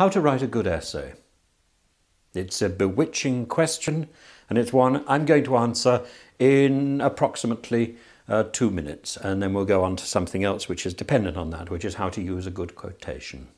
How to write a good essay. It's a bewitching question, and it's one I'm going to answer in approximately 2 minutes, and then we'll go on to something else which is dependent on that, which is how to use a good quotation.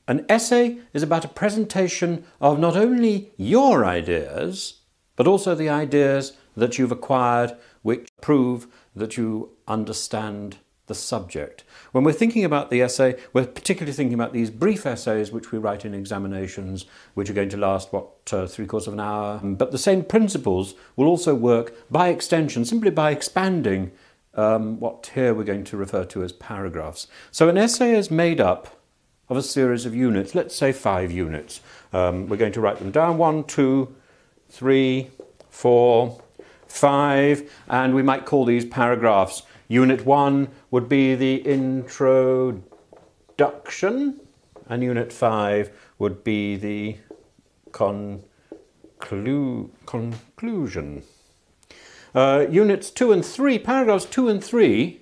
An essay is about a presentation of not only your ideas, but also the ideas that you've acquired which prove that you understand the subject. When we're thinking about the essay, we're particularly thinking about these brief essays which we write in examinations, which are going to last, 3/4 of an hour. But the same principles will also work by extension, simply by expanding what here we're going to refer to as paragraphs. So an essay is made up of a series of units, let's say 5 units. We're going to write them down, 1, 2, 3, 4, 5, and we might call these paragraphs. Unit 1 would be the introduction, and Unit 5 would be the conclusion. Units 2 and 3, paragraphs 2 and 3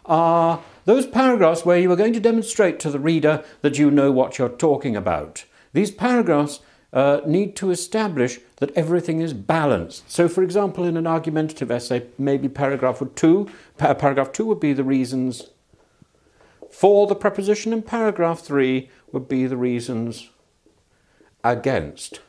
are those paragraphs where you are going to demonstrate to the reader that you know what you're talking about. These paragraphs need to establish that everything is balanced. So, for example, in an argumentative essay, maybe paragraph 2 would be the reasons for the proposition, and paragraph 3 would be the reasons against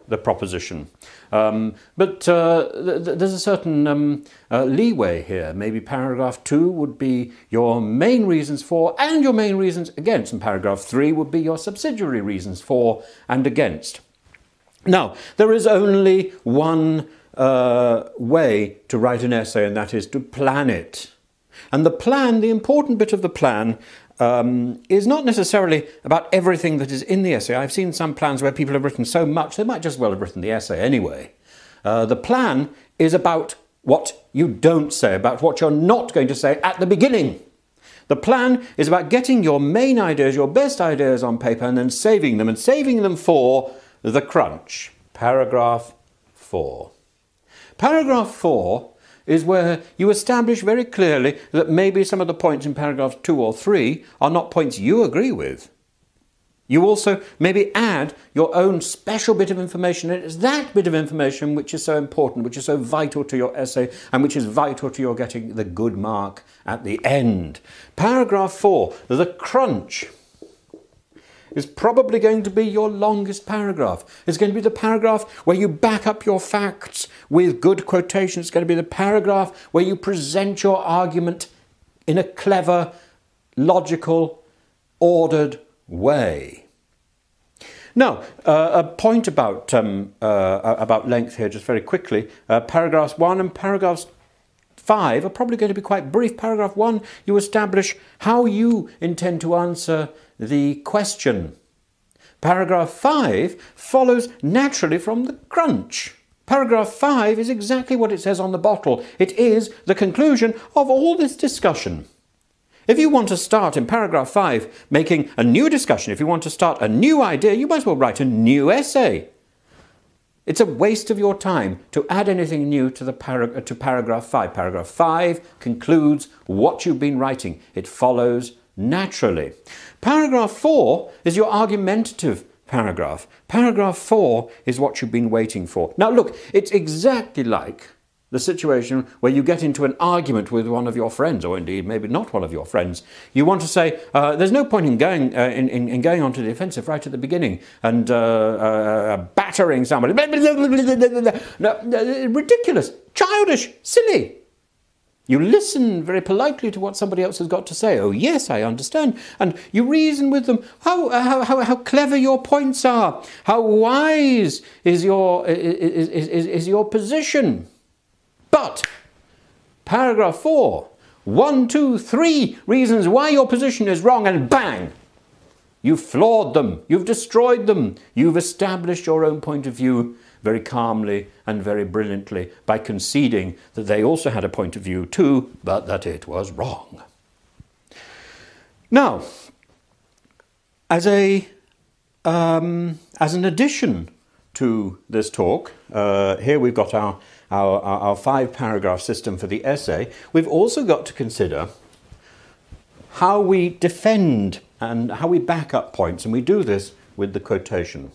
the proposition. But there's a certain leeway here. Maybe paragraph 2 would be your main reasons for and your main reasons against, and paragraph 3 would be your subsidiary reasons for and against. Now, there is only one way to write an essay, and that is to plan it. And the plan, the important bit of the plan, is not necessarily about everything that is in the essay. I've seen some plans where people have written so much they might just well have written the essay anyway. The plan is about what you don't say, about what you're not going to say at the beginning. The plan is about getting your main ideas, your best ideas on paper, and then saving them for the crunch. Paragraph 4. Paragraph 4 is where you establish very clearly that maybe some of the points in paragraphs 2 or 3 are not points you agree with. You also maybe add your own special bit of information, and it's that bit of information which is so important, which is so vital to your essay, and which is vital to your getting the good mark at the end. Paragraph 4, the crunch, is probably going to be your longest paragraph. It's going to be the paragraph where you back up your facts with good quotations. It's going to be the paragraph where you present your argument in a clever, logical, ordered way. Now, a point about length here, just very quickly. Paragraphs 1 and paragraphs 5 are probably going to be quite brief. Paragraph 1, you establish how you intend to answer the question. Paragraph 5 follows naturally from the crunch. Paragraph 5 is exactly what it says on the bottle. It is the conclusion of all this discussion. If you want to start in paragraph 5 making a new discussion, if you want to start a new idea, you might as well write a new essay. It's a waste of your time to add anything new to paragraph 5. Paragraph 5 concludes what you've been writing. It follows naturally. Paragraph 4 is your argumentative paragraph. Paragraph 4 is what you've been waiting for. Now look, it's exactly like the situation where you get into an argument with one of your friends, or indeed maybe not one of your friends. You want to say, there's no point in going onto the offensive right at the beginning and battering somebody. Ridiculous, childish, silly. You listen very politely to what somebody else has got to say. Oh yes, I understand. And you reason with them how clever your points are, how wise is your position. But paragraph 4, 1, 2, 3 reasons why your position is wrong, and bang! You've flawed them, you've destroyed them, you've established your own point of view very calmly and very brilliantly by conceding that they also had a point of view too, but that it was wrong. Now, as an addition to this talk, here we've got our 5-paragraph system for the essay. We've also got to consider how we defend and how we back up points, and we do this with the quotation.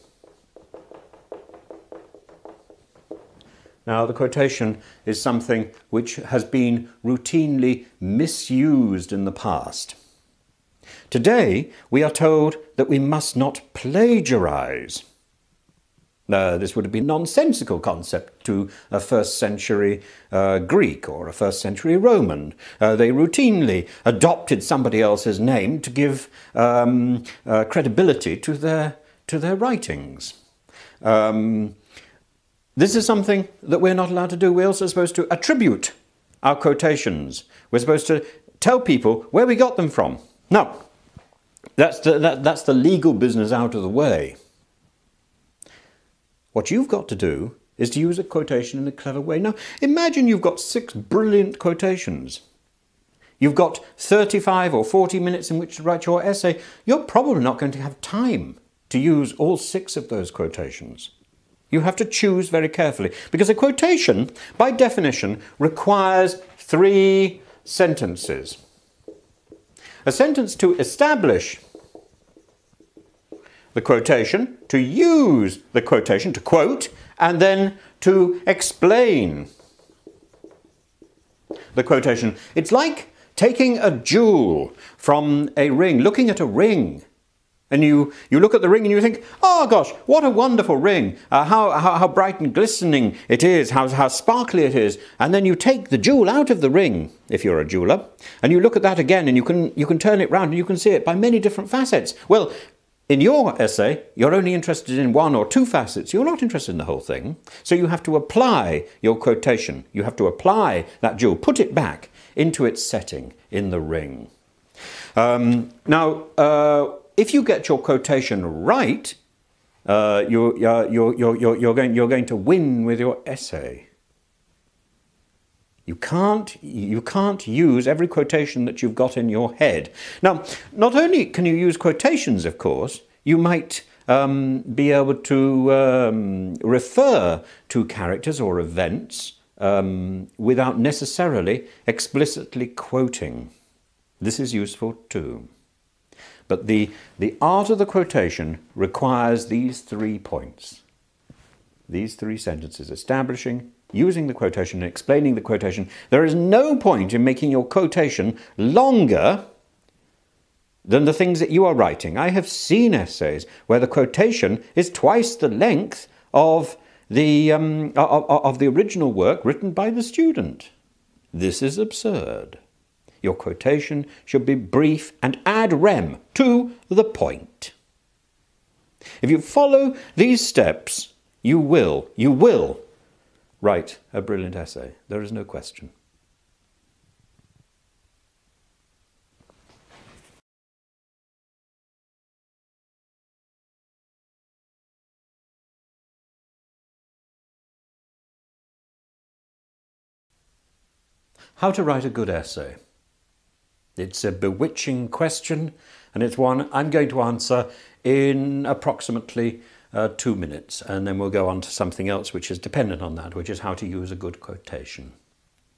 Now, the quotation is something which has been routinely misused in the past. Today, we are told that we must not plagiarize. This would have been a nonsensical concept to a first century Greek or a first century Roman. They routinely adopted somebody else's name to give credibility to their writings. This is something that we're not allowed to do. We're also supposed to attribute our quotations. We're supposed to tell people where we got them from. Now, that's the legal business out of the way. What you've got to do is to use a quotation in a clever way. Now, imagine you've got 6 brilliant quotations. You've got 35 or 40 minutes in which to write your essay. You're probably not going to have time to use all 6 of those quotations. You have to choose very carefully, because a quotation, by definition, requires 3 sentences. A sentence to establish the quotation, to use the quotation, to quote, and then to explain the quotation. It's like taking a jewel from a ring, looking at a ring. And you look at the ring and you think, oh gosh, what a wonderful ring, how bright and glistening it is, how sparkly it is. And then you take the jewel out of the ring, if you're a jeweler, and you look at that again and you can turn it round and you can see it by many different facets. Well, in your essay, you're only interested in 1 or 2 facets. You're not interested in the whole thing. So you have to apply your quotation. You have to apply that jewel, put it back into its setting in the ring. If you get your quotation right, you're going to win with your essay. You can't use every quotation that you've got in your head. Now, not only can you use quotations, of course, you might be able to refer to characters or events without necessarily explicitly quoting. This is useful too. But the art of the quotation requires these 3 points. These 3 sentences: establishing, using the quotation, and explaining the quotation. There is no point in making your quotation longer than the things that you are writing. I have seen essays where the quotation is twice the length of the original work written by the student. This is absurd. Your quotation should be brief and ad rem, to the point. If you follow these steps, you will write a brilliant essay. There is no question. How to write a good essay. It's a bewitching question, and it's one I'm going to answer in approximately 2 minutes, and then we'll go on to something else which is dependent on that, which is how to use a good quotation.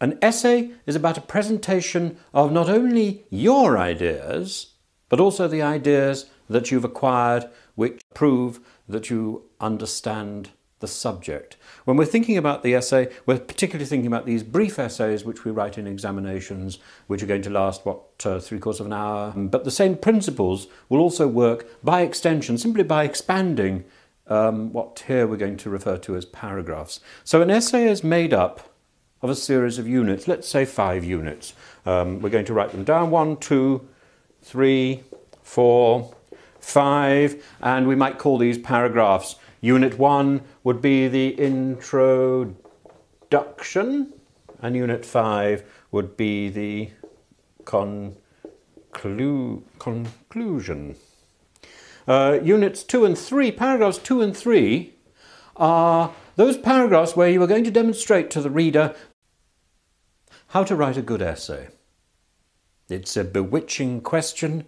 An essay is about a presentation of not only your ideas, but also the ideas that you've acquired which prove that you understand the subject. When we're thinking about the essay, we're particularly thinking about these brief essays which we write in examinations, which are going to last, 3/4 of an hour. But the same principles will also work by extension, simply by expanding what here we're going to refer to as paragraphs. So an essay is made up of a series of units, let's say 5 units. We're going to write them down: 1, 2, 3, 4, 5, and we might call these paragraphs. Unit 1 would be the introduction, and Unit 5 would be the conclusion. Units 2 and 3, paragraphs 2 and 3, are those paragraphs where you are going to demonstrate to the reader how to write a good essay. It's a bewitching question,